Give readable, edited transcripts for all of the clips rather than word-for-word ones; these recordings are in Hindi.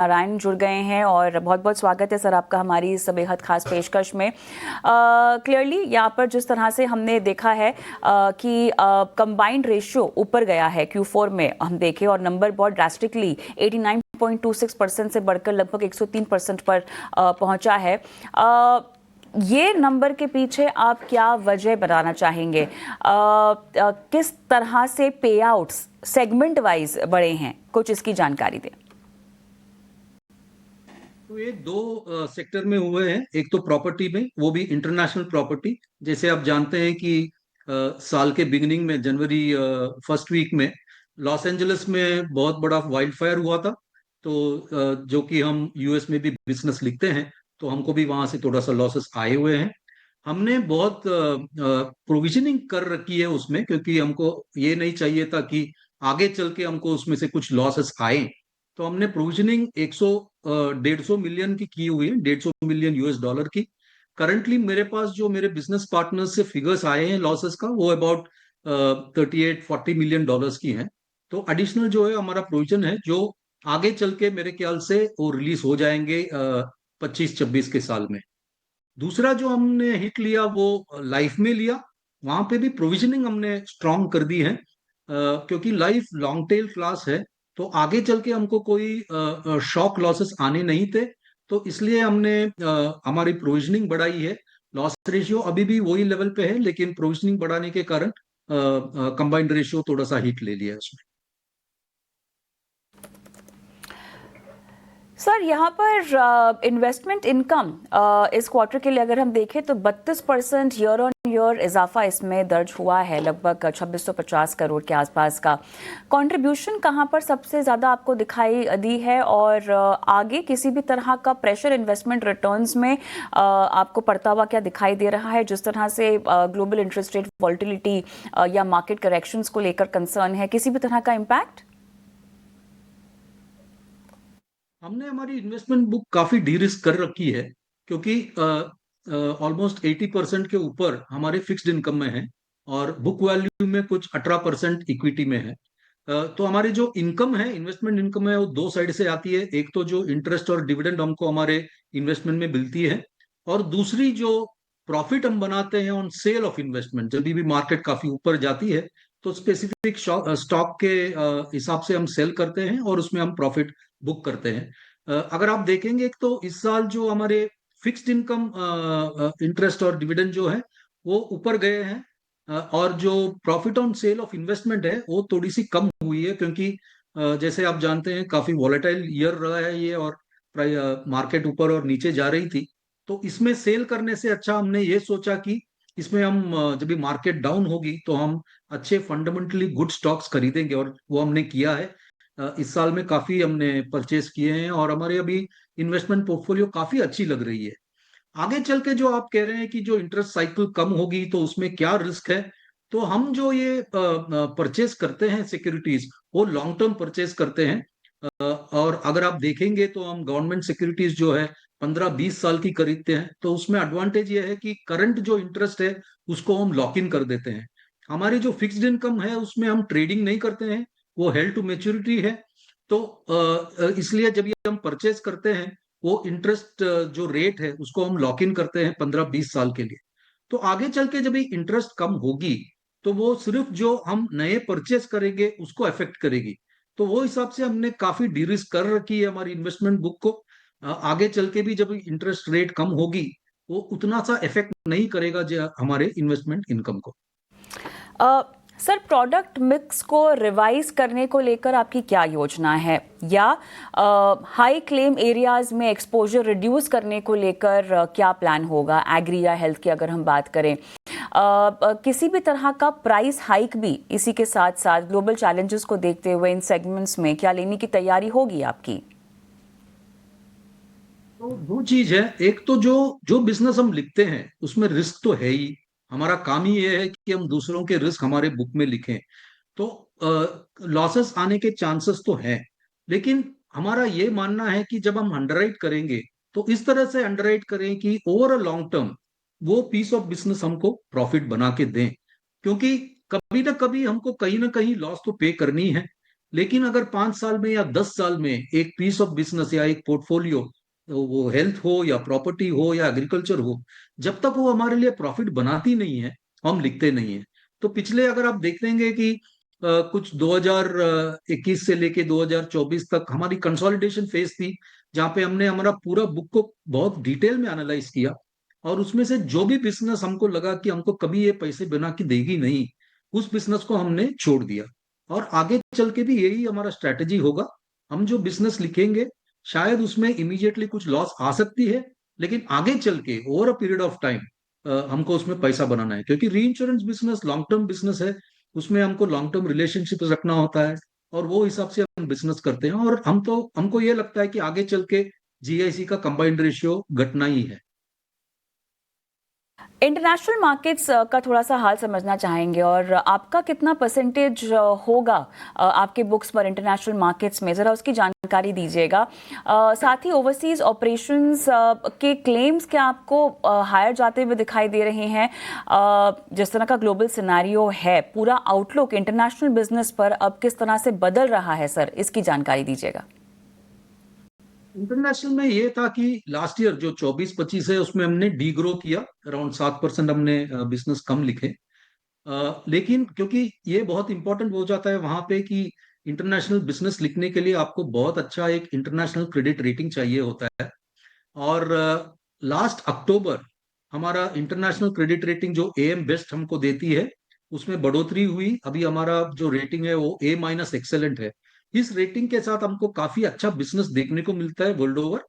नारायण जुड़ गए हैं और बहुत बहुत स्वागत है सर आपका हमारी इस बेहद खास पेशकश में। क्लियरली यहाँ पर जिस तरह से हमने देखा है कि कंबाइंड रेशियो ऊपर गया है Q4 में हम देखें और नंबर बहुत ड्रास्टिकली 89.26% से बढ़कर लगभग 103% पर पहुंचा है। ये नंबर के पीछे आप क्या वजह बताना चाहेंगे? किस तरह से पे आउट्स सेगमेंट वाइज बढ़े हैं, कुछ इसकी जानकारी दें। तो ये दो सेक्टर में हुए हैं। एक तो प्रॉपर्टी में, वो भी इंटरनेशनल प्रॉपर्टी। जैसे आप जानते हैं कि साल के बिगिनिंग में जनवरी फर्स्ट वीक में लॉस एंजलिस में बहुत बड़ा वाइल्ड फायर हुआ था। तो जो कि हम यूएस में भी बिजनेस लिखते हैं, तो हमको भी वहां से थोड़ा सा लॉसेस आए हुए हैं। हमने बहुत प्रोविजनिंग कर रखी है उसमें, क्योंकि हमको ये नहीं चाहिए था कि आगे चल के हमको उसमें से कुछ लॉसेस आए। तो हमने प्रोविजनिंग 150 मिलियन की हुई है, 150 मिलियन US डॉलर की। करंटली मेरे पास जो मेरे बिजनेस पार्टनर्स से फिगर्स आए हैं लॉसेस का, वो अबाउट 38-40 मिलियन डॉलर्स की हैं। तो एडिशनल जो है हमारा प्रोविजन है, जो आगे चल के मेरे ख्याल से वो रिलीज हो जाएंगे 25-26 के साल में। दूसरा जो हमने हिट लिया वो लाइफ में लिया। वहां पे भी प्रोविजनिंग हमने स्ट्रांग कर दी है, क्योंकि लाइफ लॉन्ग टेल क्लास है। तो आगे चल के हमको कोई शॉक लॉसेस आने नहीं थे। तो इसलिए हमने हमारी प्रोविजनिंग बढ़ाई है। लॉस रेशियो अभी भी वही लेवल पे है, लेकिन प्रोविजनिंग बढ़ाने के कारण कंबाइंड रेशियो थोड़ा सा हिट ले लिया है उसमें। सर यहाँ पर इन्वेस्टमेंट इनकम इस क्वार्टर के लिए अगर हम देखें तो 32% ईयर ऑन ईयर इजाफा इसमें दर्ज हुआ है, लगभग 2650 करोड़ के आसपास का। कंट्रीब्यूशन कहाँ पर सबसे ज़्यादा आपको दिखाई दी है और आगे किसी भी तरह का प्रेशर इन्वेस्टमेंट रिटर्न्स में आपको पड़ता हुआ क्या दिखाई दे रहा है? जिस तरह से ग्लोबल इंटरेस्ट रेट वॉलेटिलिटी या मार्केट करेक्शंस को लेकर कंसर्न है, किसी भी तरह का इम्पैक्ट? हमने हमारी इन्वेस्टमेंट बुक काफी डी रिस्क कर रखी है, क्योंकि ऑलमोस्ट 80% के ऊपर हमारे फिक्स्ड इनकम में है, और बुक वैल्यू में कुछ 18% इक्विटी में है। तो हमारी जो इनकम है, इन्वेस्टमेंट इनकम है, वो दो साइड से आती है। एक तो जो इंटरेस्ट और डिविडेंड हमको हमारे इन्वेस्टमेंट में मिलती है, और दूसरी जो प्रॉफिट हम बनाते हैं ऑन सेल ऑफ इन्वेस्टमेंट। जब भी मार्केट काफी ऊपर जाती है, तो स्पेसिफिक स्टॉक के हिसाब से हम सेल करते हैं और उसमें हम प्रॉफिट बुक करते हैं। अगर आप देखेंगे तो इस साल जो हमारे फिक्स्ड इनकम इंटरेस्ट और डिविडेंड जो है वो ऊपर गए हैं, और जो profit on sale of investment है वो थोड़ी सी कम हुई है, क्योंकि जैसे आप जानते हैं काफी वॉलेटाइल ईयर रहा है ये, और मार्केट ऊपर और नीचे जा रही थी। तो इसमें सेल करने से अच्छा हमने ये सोचा कि इसमें हम जब भी मार्केट डाउन होगी तो हम अच्छे फंडामेंटली गुड स्टॉक्स खरीदेंगे, और वो हमने किया है। इस साल में काफी हमने परचेस किए हैं, और हमारे अभी इन्वेस्टमेंट पोर्टफोलियो काफी अच्छी लग रही है। आगे चल के जो आप कह रहे हैं कि जो इंटरेस्ट साइकिल कम होगी तो उसमें क्या रिस्क है, तो हम जो ये परचेस करते हैं सिक्योरिटीज, वो लॉन्ग टर्म परचेस करते हैं। और अगर आप देखेंगे तो हम गवर्नमेंट सिक्योरिटीज जो है 15-20 साल की खरीदते हैं, तो उसमें एडवांटेज ये है कि करंट जो इंटरेस्ट है उसको हम लॉक इन कर देते हैं। हमारी जो फिक्स्ड इनकम है उसमें हम ट्रेडिंग नहीं करते हैं, वो हेल्ड टू मेच्योरिटी है। तो इसलिए जब ये हम परचेज करते हैं, वो इंटरेस्ट जो रेट है उसको हम लॉक इन करते हैं 15-20 साल के लिए। तो आगे चल के जब ये इंटरेस्ट कम होगी, तो वो सिर्फ जो हम नए परचेज करेंगे उसको अफेक्ट करेगी। तो वो हिसाब से हमने काफी डिरिस्क कर रखी है हमारी इन्वेस्टमेंट बुक को। आगे चल के भी जब इंटरेस्ट रेट कम होगी, वो उतना सा इफेक्ट नहीं करेगा जो हमारे इन्वेस्टमेंट इनकम को। सर, प्रोडक्ट मिक्स को रिवाइज करने को लेकर आपकी क्या योजना है, या हाई क्लेम एरियाज में एक्सपोजर रिड्यूस करने को लेकर क्या प्लान होगा? एग्री या हेल्थ की अगर हम बात करें, किसी भी तरह का प्राइस हाइक भी इसी के साथ साथ ग्लोबल चैलेंजेस को देखते हुए इन सेगमेंट्स में क्या लेने की तैयारी होगी आपकी? तो दो चीज है। एक तो जो जो बिजनेस हम लिखते हैं उसमें रिस्क तो है ही। हमारा काम ही ये है कि हम दूसरों के रिस्क हमारे बुक में लिखें। तो लॉसेस आने के चांसेस तो हैं, लेकिन हमारा ये मानना है कि जब हम अंडरराइट करेंगे तो इस तरह से अंडरराइट करें कि ओवर अ लॉन्ग टर्म वो पीस ऑफ बिजनेस हमको प्रॉफिट बना के दें। क्योंकि कभी ना कभी हमको कहीं ना कहीं लॉस तो पे करनी है। लेकिन अगर 5 साल में या 10 साल में एक पीस ऑफ बिजनेस या एक पोर्टफोलियो, वो हेल्थ हो या प्रॉपर्टी हो या एग्रीकल्चर हो, जब तक वो हमारे लिए प्रॉफिट बनाती नहीं है, हम लिखते नहीं है। तो पिछले अगर आप देखेंगे कि कुछ 2021 से लेके 2024 तक हमारी कंसोलिडेशन फेज थी, जहां पे हमने हमारा पूरा बुक को बहुत डिटेल में एनालाइज किया, और उसमें से जो भी बिजनेस हमको लगा कि हमको कभी ये पैसे बना के देगी नहीं, उस बिजनेस को हमने छोड़ दिया। और आगे चल के भी यही हमारा स्ट्रैटेजी होगा। हम जो बिजनेस लिखेंगे, शायद उसमें इमीडिएटली कुछ लॉस आ सकती है, लेकिन आगे चल के over a period of time हमको उसमें पैसा बनाना है, क्योंकि री insurance business long term business है। उसमें हमको लॉन्ग टर्म रिलेशनशिप रखना होता है, और वो हिसाब से हम बिजनेस करते हैं। और हमको ये लगता है कि आगे चल के जीआईसी का कंबाइंड रेशियो घटना ही है। इंटरनेशनल मार्केट्स का थोड़ा सा हाल समझना चाहेंगे, और आपका कितना परसेंटेज होगा आपके बुक्स पर इंटरनेशनल मार्केट्स में, ज़रा उसकी जानकारी दीजिएगा। साथ ही ओवरसीज ऑपरेशंस के क्लेम्स क्या आपको हायर जाते हुए दिखाई दे रहे हैं? जिस तरह का ग्लोबल सिनेरियो है, पूरा आउटलुक इंटरनेशनल बिजनेस पर अब किस तरह से बदल रहा है सर, इसकी जानकारी दीजिएगा। इंटरनेशनल में ये था कि लास्ट ईयर जो 24-25 है, उसमें हमने डी ग्रो किया, अराउंड 7% हमने बिजनेस कम लिखे। लेकिन क्योंकि ये बहुत इंपॉर्टेंट हो जाता है वहां पे कि इंटरनेशनल बिजनेस लिखने के लिए आपको बहुत अच्छा एक इंटरनेशनल क्रेडिट रेटिंग चाहिए होता है। और लास्ट अक्टूबर हमारा इंटरनेशनल क्रेडिट रेटिंग जो AM बेस्ट हमको देती है, उसमें बढ़ोतरी हुई। अभी हमारा जो रेटिंग है वो A- एक्सेलेंट है। इस रेटिंग के साथ हमको काफी अच्छा बिजनेस देखने को मिलता है वर्ल्ड ओवर।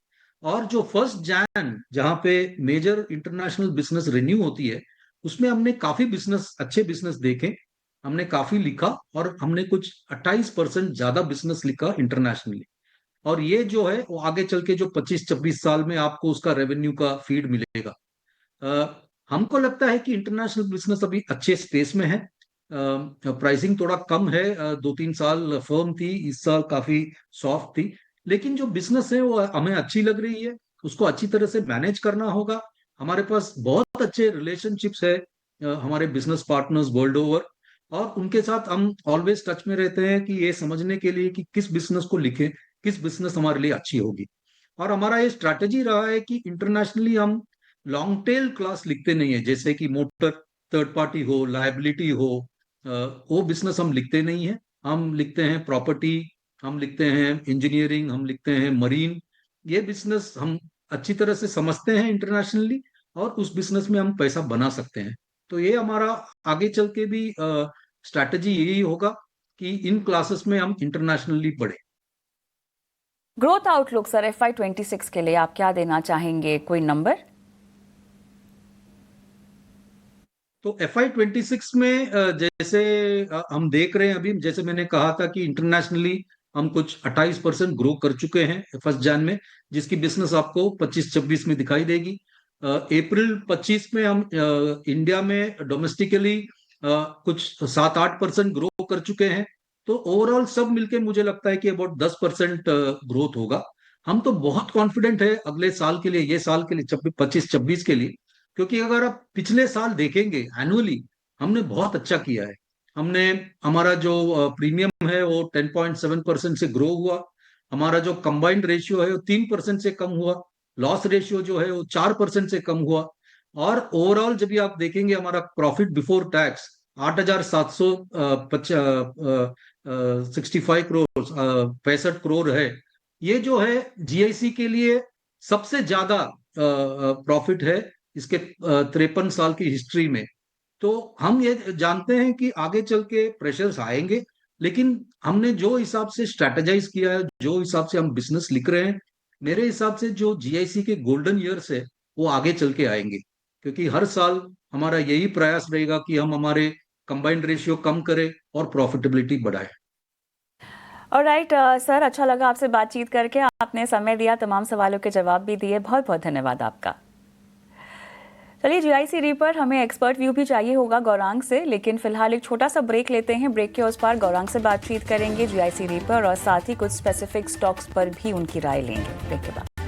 और जो 1 जैन जहां पे मेजर इंटरनेशनल बिजनेस रिन्यू होती है, उसमें हमने काफी बिजनेस, अच्छे बिजनेस देखे, हमने काफी लिखा, और हमने कुछ 28% ज्यादा बिजनेस लिखा इंटरनेशनली। और ये जो है वो आगे चल के जो 25-26 साल में आपको उसका रेवेन्यू का फीड मिलेगा। हमको लगता है कि इंटरनेशनल बिजनेस अभी अच्छे स्पेस में है। प्राइसिंग थोड़ा कम है, 2-3 साल फर्म थी, इस साल काफी सॉफ्ट थी। लेकिन जो बिजनेस है वो हमें अच्छी लग रही है, उसको अच्छी तरह से मैनेज करना होगा। हमारे पास बहुत अच्छे रिलेशनशिप्स है हमारे बिजनेस पार्टनर्स वर्ल्ड ओवर, और उनके साथ हम ऑलवेज टच में रहते हैं कि ये समझने के लिए कि किस बिजनेस को लिखें, किस बिजनेस हमारे लिए अच्छी होगी। और हमारा ये स्ट्रैटेजी रहा है कि इंटरनेशनली हम लॉन्ग टेल क्लास लिखते नहीं है, जैसे कि मोटर थर्ड पार्टी हो, लाइबिलिटी हो, वो बिजनेस हम लिखते नहीं है। हम लिखते हैं प्रॉपर्टी, हम लिखते हैं इंजीनियरिंग, हम लिखते हैं मरीन। ये बिजनेस हम अच्छी तरह से समझते हैं इंटरनेशनली, और उस बिजनेस में हम पैसा बना सकते हैं। तो ये हमारा आगे चल के भी स्ट्रैटेजी यही होगा कि इन क्लासेस में हम इंटरनेशनली पढ़े। ग्रोथ आउटलुक सर FY26 के लिए आप क्या देना चाहेंगे, कोई नंबर? तो FY26 में जैसे हम देख रहे हैं, अभी जैसे मैंने कहा था कि इंटरनेशनली हम कुछ 28% ग्रो कर चुके हैं 1 जैन में, जिसकी बिजनेस आपको 25-26 में दिखाई देगी। अप्रैल 25 में हम इंडिया में डोमेस्टिकली कुछ 7-8% ग्रो कर चुके हैं। तो ओवरऑल सब मिलके मुझे लगता है कि अबाउट 10% ग्रोथ होगा। हम तो बहुत कॉन्फिडेंट है अगले साल के लिए, ये साल के लिए 25-26 के लिए। क्योंकि अगर आप पिछले साल देखेंगे एनुअली, हमने बहुत अच्छा किया है। हमने, हमारा जो प्रीमियम है वो 10.7% से ग्रो हुआ। हमारा जो कंबाइंड रेशियो है वो 3% से कम हुआ। लॉस रेशियो जो है वो 4% से कम हुआ। और ओवरऑल जब भी आप देखेंगे, हमारा profit before tax 8,765 crore, 65 crore है। ये जो है जीआईसी के लिए सबसे ज्यादा प्रॉफिट है इसके 53 साल की हिस्ट्री में। तो हम ये जानते हैं कि आगे चल के प्रेशर्स आएंगे, लेकिन हमने जो हिसाब से स्ट्रैटेजाइज किया है, जो हिसाब से हम बिजनेस लिख रहे हैं, मेरे हिसाब से जो जीआईसी के गोल्डन ईयर्स है वो आगे चल के आएंगे। क्योंकि हर साल हमारा यही प्रयास रहेगा कि हम हमारे कंबाइंड रेशियो कम करें और प्रॉफिटेबिलिटी बढ़ाएं। ऑलराइट सर, अच्छा लगा आपसे बातचीत करके, आपने समय दिया, तमाम सवालों के जवाब भी दिए, बहुत बहुत धन्यवाद आपका। चलिए, जीआईसी री पर हमें एक्सपर्ट व्यू भी चाहिए होगा गौरांग से, लेकिन फिलहाल एक छोटा सा ब्रेक लेते हैं। ब्रेक के उस पार गौरांग से बातचीत करेंगे जीआईसी री पर, और साथ ही कुछ स्पेसिफिक स्टॉक्स पर भी उनकी राय लेंगे ब्रेक के बाद।